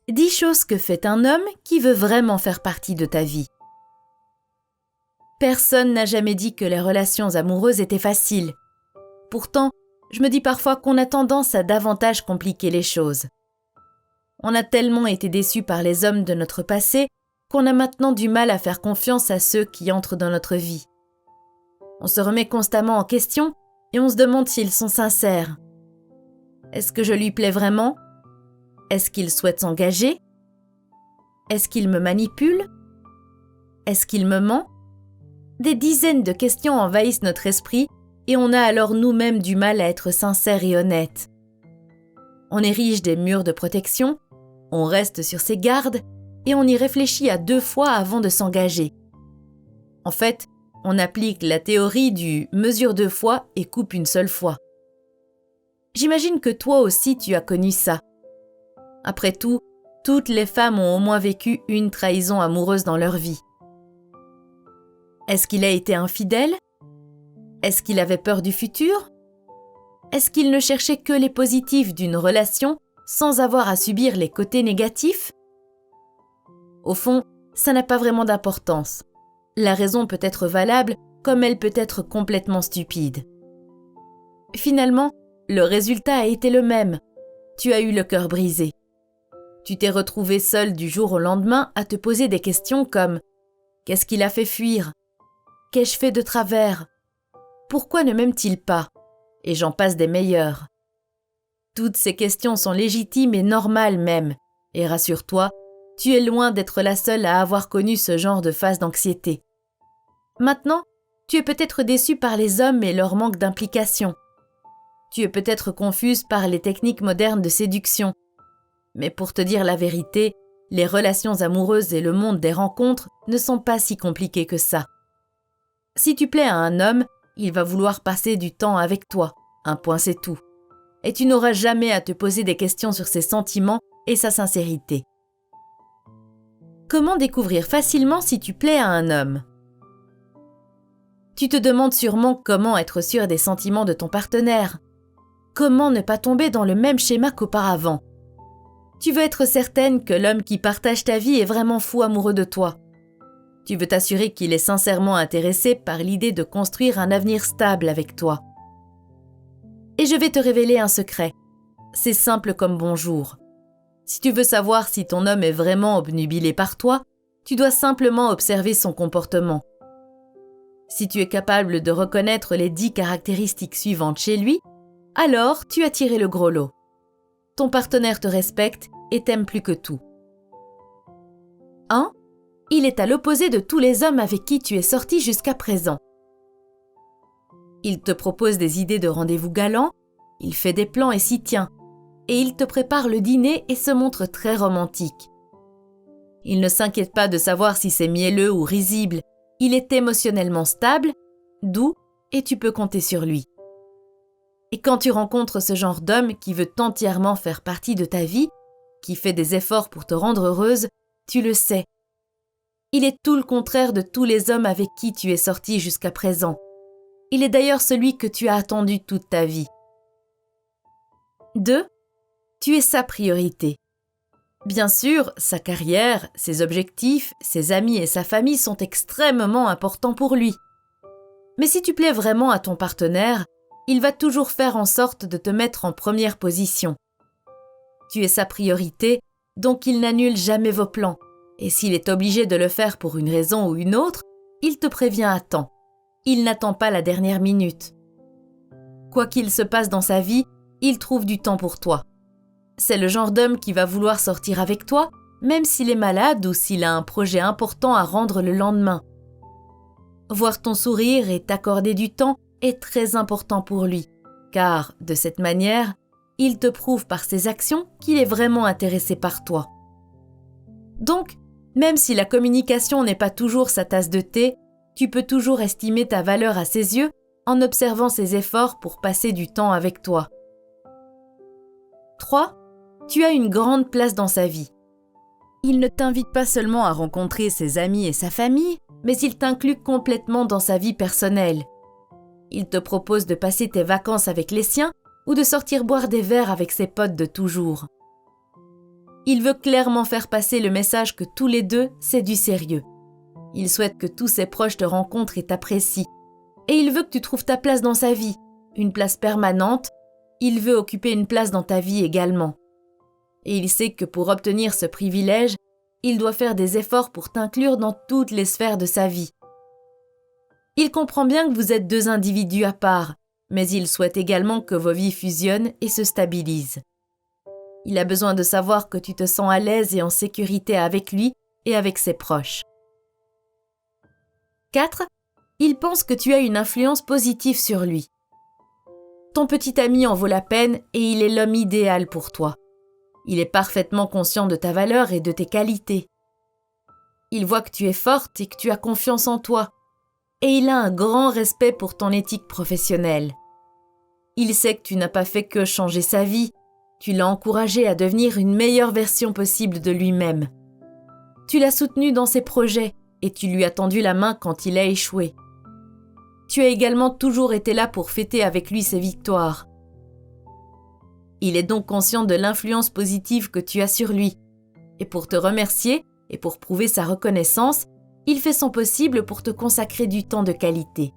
10 choses que fait un homme qui veut vraiment faire partie de ta vie. Personne n'a jamais dit que les relations amoureuses étaient faciles. Pourtant, je me dis parfois qu'on a tendance à davantage compliquer les choses. On a tellement été déçus par les hommes de notre passé qu'on a maintenant du mal à faire confiance à ceux qui entrent dans notre vie. On se remet constamment en question et on se demande s'ils sont sincères. Est-ce que je lui plais vraiment ? Est-ce qu'il souhaite s'engager ? Est-ce qu'il me manipule ? Est-ce qu'il me ment ? Des dizaines de questions envahissent notre esprit et on a alors nous-mêmes du mal à être sincères et honnêtes. On érige des murs de protection, on reste sur ses gardes et on y réfléchit à 2 fois avant de s'engager. En fait, on applique la théorie du « mesure 2 fois et coupe une seule fois ». J'imagine que toi aussi tu as connu ça. Après tout, toutes les femmes ont au moins vécu une trahison amoureuse dans leur vie. Est-ce qu'il a été infidèle ? Est-ce qu'il avait peur du futur ? Est-ce qu'il ne cherchait que les positifs d'une relation sans avoir à subir les côtés négatifs ? Au fond, ça n'a pas vraiment d'importance. La raison peut être valable comme elle peut être complètement stupide. Finalement, le résultat a été le même. Tu as eu le cœur brisé. Tu t'es retrouvé seul du jour au lendemain à te poser des questions comme « Qu'est-ce qui l'a fait fuir ? Qu'ai-je fait de travers ? Pourquoi ne m'aime-t-il pas ? » Et j'en passe des meilleures. Toutes ces questions sont légitimes et normales même. Et rassure-toi, tu es loin d'être la seule à avoir connu ce genre de phase d'anxiété. Maintenant, tu es peut-être déçue par les hommes et leur manque d'implication. Tu es peut-être confuse par les techniques modernes de séduction. Mais pour te dire la vérité, les relations amoureuses et le monde des rencontres ne sont pas si compliqués que ça. Si tu plais à un homme, il va vouloir passer du temps avec toi. Un point, c'est tout. Et tu n'auras jamais à te poser des questions sur ses sentiments et sa sincérité. Comment découvrir facilement si tu plais à un homme ? Tu te demandes sûrement comment être sûr des sentiments de ton partenaire. Comment ne pas tomber dans le même schéma qu'auparavant ? Tu veux être certaine que l'homme qui partage ta vie est vraiment fou amoureux de toi. Tu veux t'assurer qu'il est sincèrement intéressé par l'idée de construire un avenir stable avec toi. Et je vais te révéler un secret. C'est simple comme bonjour. Si tu veux savoir si ton homme est vraiment obnubilé par toi, tu dois simplement observer son comportement. Si tu es capable de reconnaître les 10 caractéristiques suivantes chez lui, alors tu as tiré le gros lot. Ton partenaire te respecte et t'aime plus que tout. 1. Il est à l'opposé de tous les hommes avec qui tu es sorti jusqu'à présent. Il te propose des idées de rendez-vous galants, il fait des plans et s'y tient, et il te prépare le dîner et se montre très romantique. Il ne s'inquiète pas de savoir si c'est mielleux ou risible, il est émotionnellement stable, doux et tu peux compter sur lui. Et quand tu rencontres ce genre d'homme qui veut entièrement faire partie de ta vie, qui fait des efforts pour te rendre heureuse, tu le sais. Il est tout le contraire de tous les hommes avec qui tu es sorti jusqu'à présent. Il est d'ailleurs celui que tu as attendu toute ta vie. 2. Tu es sa priorité. Bien sûr, sa carrière, ses objectifs, ses amis et sa famille sont extrêmement importants pour lui. Mais si tu plais vraiment à ton partenaire, il va toujours faire en sorte de te mettre en première position. Tu es sa priorité, donc il n'annule jamais vos plans. Et s'il est obligé de le faire pour une raison ou une autre, il te prévient à temps. Il n'attend pas la dernière minute. Quoi qu'il se passe dans sa vie, il trouve du temps pour toi. C'est le genre d'homme qui va vouloir sortir avec toi, même s'il est malade ou s'il a un projet important à rendre le lendemain. Voir ton sourire et t'accorder du temps est très important pour lui, car, de cette manière, il te prouve par ses actions qu'il est vraiment intéressé par toi. Donc, même si la communication n'est pas toujours sa tasse de thé, tu peux toujours estimer ta valeur à ses yeux en observant ses efforts pour passer du temps avec toi. 3. Tu as une grande place dans sa vie. Il ne t'invite pas seulement à rencontrer ses amis et sa famille, mais il t'inclut complètement dans sa vie personnelle. Il te propose de passer tes vacances avec les siens ou de sortir boire des verres avec ses potes de toujours. Il veut clairement faire passer le message que tous les deux, c'est du sérieux. Il souhaite que tous ses proches te rencontrent et t'apprécient. Et il veut que tu trouves ta place dans sa vie, une place permanente. Il veut occuper une place dans ta vie également. Et il sait que pour obtenir ce privilège, il doit faire des efforts pour t'inclure dans toutes les sphères de sa vie. Il comprend bien que vous êtes deux individus à part, mais il souhaite également que vos vies fusionnent et se stabilisent. Il a besoin de savoir que tu te sens à l'aise et en sécurité avec lui et avec ses proches. 4. Il pense que tu as une influence positive sur lui. Ton petit ami en vaut la peine et il est l'homme idéal pour toi. Il est parfaitement conscient de ta valeur et de tes qualités. Il voit que tu es forte et que tu as confiance en toi. Et il a un grand respect pour ton éthique professionnelle. Il sait que tu n'as pas fait que changer sa vie. Tu l'as encouragé à devenir une meilleure version possible de lui-même. Tu l'as soutenu dans ses projets et tu lui as tendu la main quand il a échoué. Tu as également toujours été là pour fêter avec lui ses victoires. Il est donc conscient de l'influence positive que tu as sur lui. Et pour te remercier et pour prouver sa reconnaissance, il fait son possible pour te consacrer du temps de qualité.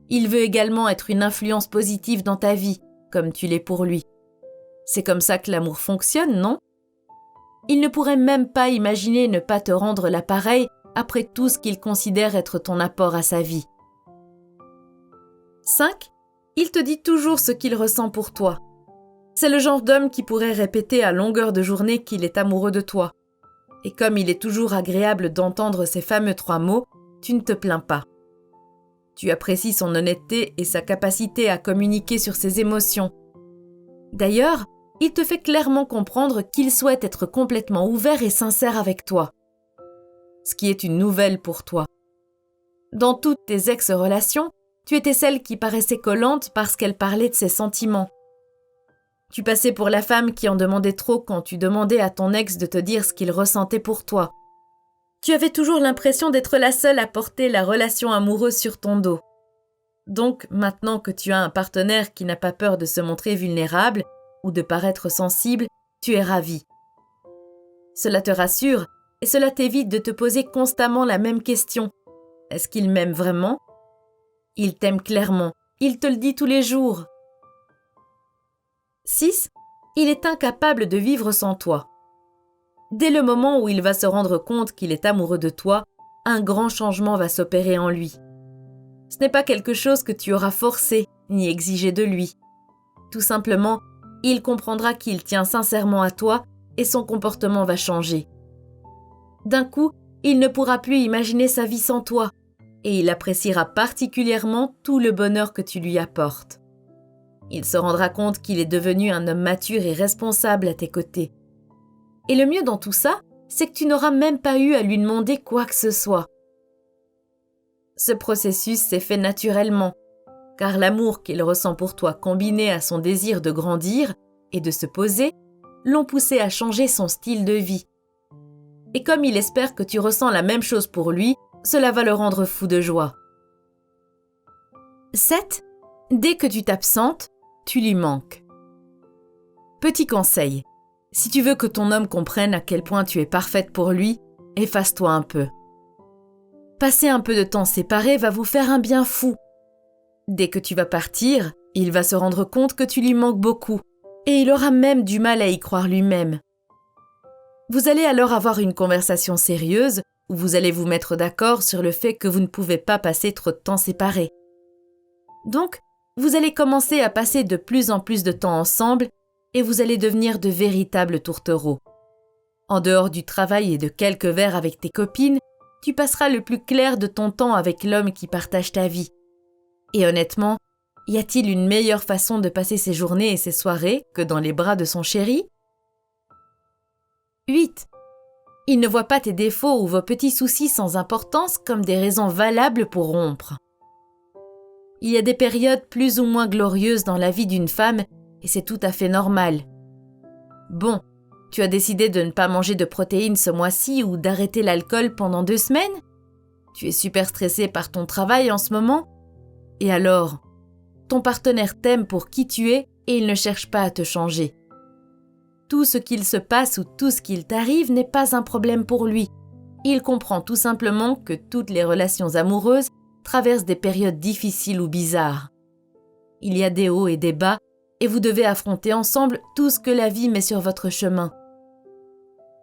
Il veut également être une influence positive dans ta vie, comme tu l'es pour lui. C'est comme ça que l'amour fonctionne, non? Il ne pourrait même pas imaginer ne pas te rendre l'appareil après tout ce qu'il considère être ton apport à sa vie. 5. Il te dit toujours ce qu'il ressent pour toi. C'est le genre d'homme qui pourrait répéter à longueur de journée qu'il est amoureux de toi. Et comme il est toujours agréable d'entendre ces fameux 3 mots, tu ne te plains pas. Tu apprécies son honnêteté et sa capacité à communiquer sur ses émotions. D'ailleurs, il te fait clairement comprendre qu'il souhaite être complètement ouvert et sincère avec toi. Ce qui est une nouvelle pour toi. Dans toutes tes ex-relations, tu étais celle qui paraissait collante parce qu'elle parlait de ses sentiments. Tu passais pour la femme qui en demandait trop quand tu demandais à ton ex de te dire ce qu'il ressentait pour toi. Tu avais toujours l'impression d'être la seule à porter la relation amoureuse sur ton dos. Donc, maintenant que tu as un partenaire qui n'a pas peur de se montrer vulnérable ou de paraître sensible, tu es ravie. Cela te rassure et cela t'évite de te poser constamment la même question. Est-ce qu'il m'aime vraiment? Il t'aime clairement, il te le dit tous les jours. 6. Il est incapable de vivre sans toi. Dès le moment où il va se rendre compte qu'il est amoureux de toi, un grand changement va s'opérer en lui. Ce n'est pas quelque chose que tu auras forcé ni exigé de lui. Tout simplement, il comprendra qu'il tient sincèrement à toi et son comportement va changer. D'un coup, il ne pourra plus imaginer sa vie sans toi et il appréciera particulièrement tout le bonheur que tu lui apportes. Il se rendra compte qu'il est devenu un homme mature et responsable à tes côtés. Et le mieux dans tout ça, c'est que tu n'auras même pas eu à lui demander quoi que ce soit. Ce processus s'est fait naturellement, car l'amour qu'il ressent pour toi combiné à son désir de grandir et de se poser, l'ont poussé à changer son style de vie. Et comme il espère que tu ressens la même chose pour lui, cela va le rendre fou de joie. 7. Dès que tu t'absentes, tu lui manques. Petit conseil, si tu veux que ton homme comprenne à quel point tu es parfaite pour lui, efface-toi un peu. Passer un peu de temps séparés va vous faire un bien fou. Dès que tu vas partir, il va se rendre compte que tu lui manques beaucoup et il aura même du mal à y croire lui-même. Vous allez alors avoir une conversation sérieuse où vous allez vous mettre d'accord sur le fait que vous ne pouvez pas passer trop de temps séparés. Donc, vous allez commencer à passer de plus en plus de temps ensemble et vous allez devenir de véritables tourtereaux. En dehors du travail et de quelques verres avec tes copines, tu passeras le plus clair de ton temps avec l'homme qui partage ta vie. Et honnêtement, y a-t-il une meilleure façon de passer ses journées et ses soirées que dans les bras de son chéri? 8. Il ne voit pas tes défauts ou vos petits soucis sans importance comme des raisons valables pour rompre. Il y a des périodes plus ou moins glorieuses dans la vie d'une femme et c'est tout à fait normal. Bon, tu as décidé de ne pas manger de protéines ce mois-ci ou d'arrêter l'alcool pendant 2 semaines? Tu es super stressé par ton travail en ce moment? Et alors, ton partenaire t'aime pour qui tu es et il ne cherche pas à te changer. tout ce qu'il se passe ou tout ce qu'il t'arrive n'est pas un problème pour lui. Il comprend tout simplement que toutes les relations amoureuses traversent des périodes difficiles ou bizarres. Il y a des hauts et des bas, et vous devez affronter ensemble tout ce que la vie met sur votre chemin.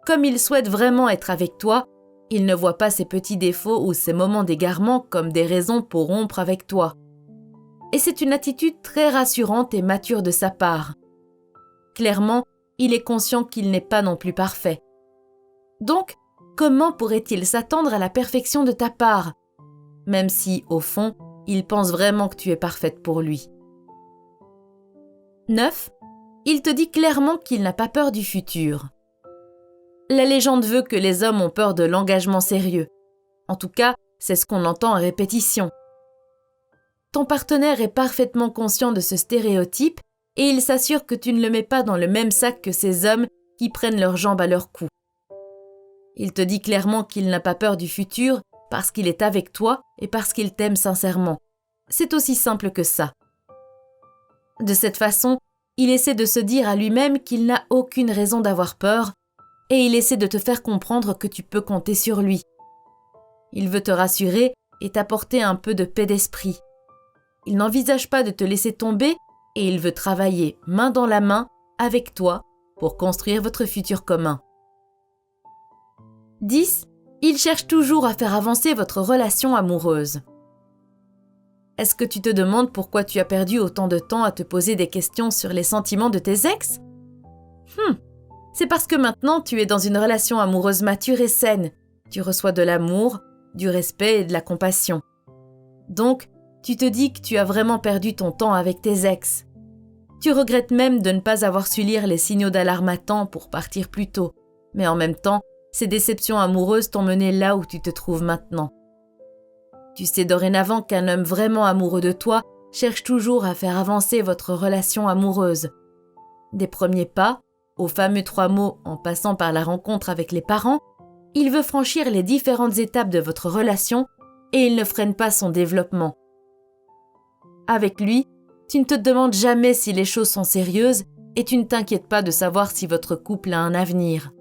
Comme il souhaite vraiment être avec toi, il ne voit pas ses petits défauts ou ses moments d'égarement comme des raisons pour rompre avec toi. Et c'est une attitude très rassurante et mature de sa part. Clairement, il est conscient qu'il n'est pas non plus parfait. Donc, comment pourrait-il s'attendre à la perfection de ta part, même si, au fond, il pense vraiment que tu es parfaite pour lui? 9. Il te dit clairement qu'il n'a pas peur du futur. La légende veut que les hommes ont peur de l'engagement sérieux. En tout cas, c'est ce qu'on entend à répétition. Ton partenaire est parfaitement conscient de ce stéréotype et il s'assure que tu ne le mets pas dans le même sac que ces hommes qui prennent leurs jambes à leur cou. Il te dit clairement qu'il n'a pas peur du futur parce qu'il est avec toi et parce qu'il t'aime sincèrement. C'est aussi simple que ça. De cette façon, il essaie de se dire à lui-même qu'il n'a aucune raison d'avoir peur et il essaie de te faire comprendre que tu peux compter sur lui. Il veut te rassurer et t'apporter un peu de paix d'esprit. Il n'envisage pas de te laisser tomber et il veut travailler main dans la main avec toi pour construire votre futur commun. 10. Il cherche toujours à faire avancer votre relation amoureuse. Est-ce que tu te demandes pourquoi tu as perdu autant de temps à te poser des questions sur les sentiments de tes ex ? C'est parce que maintenant tu es dans une relation amoureuse mature et saine. Tu reçois de l'amour, du respect et de la compassion. Donc, tu te dis que tu as vraiment perdu ton temps avec tes ex. Tu regrettes même de ne pas avoir su lire les signaux d'alarme à temps pour partir plus tôt. Mais en même temps, ces déceptions amoureuses t'ont mené là où tu te trouves maintenant. Tu sais dorénavant qu'un homme vraiment amoureux de toi cherche toujours à faire avancer votre relation amoureuse. Des premiers pas, aux fameux 3 mots en passant par la rencontre avec les parents, il veut franchir les différentes étapes de votre relation et il ne freine pas son développement. Avec lui, tu ne te demandes jamais si les choses sont sérieuses et tu ne t'inquiètes pas de savoir si votre couple a un avenir.